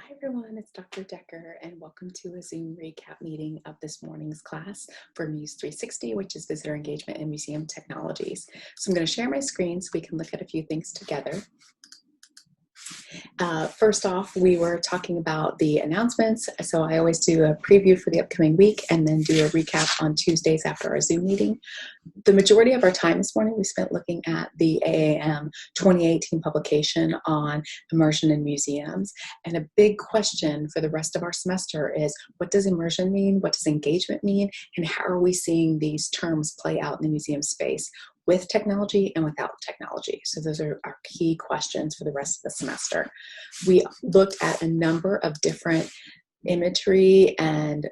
Hi everyone, it's Dr. Decker and welcome to a Zoom recap meeting of this morning's class for MUSE 360, which is Visitor Engagement in Museum Technologies. So I'm going to share my screen so we can look at a few things together. First off, we were talking about the announcements. So I always do a preview for the upcoming week and then do a recap on Tuesdays after our Zoom meeting. The majority of our time this morning we spent looking at the AAM 2018 publication on immersion in museums. And a big question for the rest of our semester is, what does immersion mean? What does engagement mean? And how are we seeing these terms play out in the museum space with technology and without technology? So those are our key questions for the rest of the semester. We looked at a number of different imagery and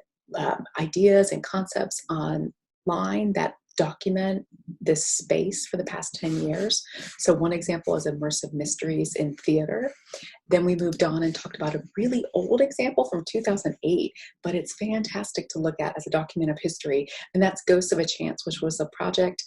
ideas and concepts online that document this space for the past 10 years. So one example is immersive mysteries in theater. Then we moved on and talked about a really old example from 2008, but it's fantastic to look at as a document of history, and that's Ghosts of a Chance, which was a project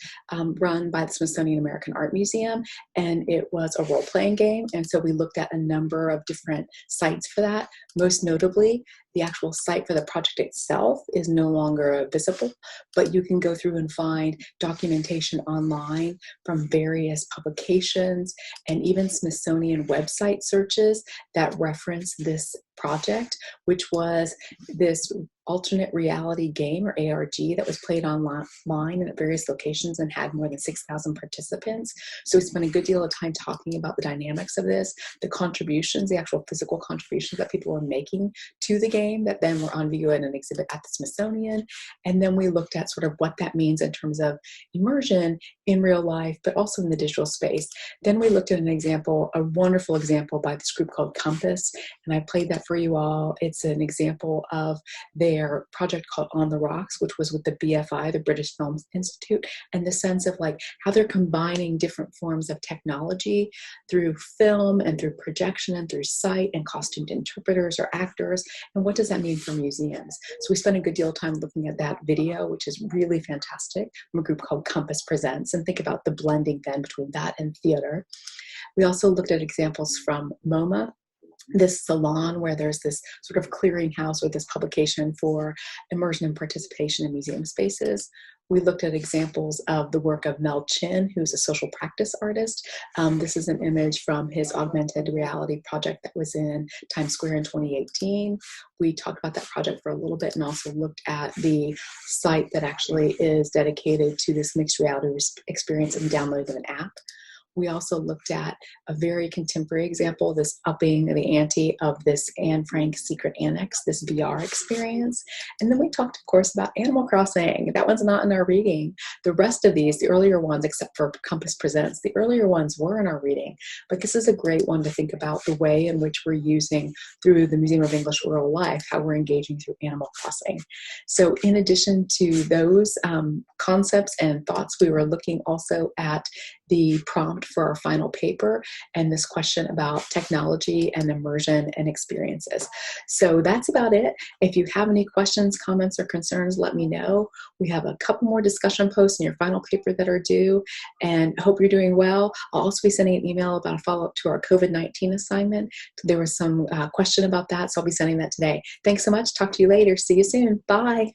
run by the Smithsonian American Art Museum, and it was a role-playing game, and so we looked at a number of different sites for that. Most notably, the actual site for the project itself is no longer visible, but you can go through and find documentation online from various publications and even Smithsonian website searches that reference this project, which was this alternate reality game, or ARG, that was played online and at various locations and had more than 6,000 participants. So we spent a good deal of time talking about the dynamics of this, the contributions, the actual physical contributions that people were making to the game that then were on view in an exhibit at the Smithsonian. And then we looked at sort of what that means in terms of immersion in real life, but also in the digital space. Then we looked at an example, a wonderful example by this group called Compass, and I played that for you all. It's an example of their project called On the Rocks, which was with the BFI, the British Film Institute, and the sense of like how they're combining different forms of technology through film and through projection and through sight and costumed interpreters or actors, and what does that mean for museums? So we spent a good deal of time looking at that video, which is really fantastic, from a group called Compass Presents, and think about the blending then between that and theater. We also looked at examples from MoMA, this salon where there's this sort of clearinghouse or this publication for immersion and participation in museum spaces. We looked at examples of the work of Mel Chin, who's a social practice artist. This is an image from his augmented reality project that was in Times Square in 2018. We talked about that project for a little bit and also looked at the site that actually is dedicated to this mixed reality experience and downloading an app. We also looked at a very contemporary example, this upping the ante of this Anne Frank Secret Annex, this VR experience. And then we talked, of course, about Animal Crossing. That one's not in our reading. The rest of these, the earlier ones, except for Compass Presents, the earlier ones were in our reading. But this is a great one to think about the way in which we're using through the Museum of English Rural Life, how we're engaging through Animal Crossing. So in addition to those concepts and thoughts, we were looking also at the prompt for our final paper and this question about technology and immersion and experiences. So that's about it. If you have any questions, comments, or concerns, let me know. We have a couple more discussion posts in your final paper that are due, and hope you're doing well. I'll also be sending an email about a follow-up to our COVID-19 assignment. There was some question about that, so I'll be sending that today. Thanks so much. Talk to you later. See you soon. Bye.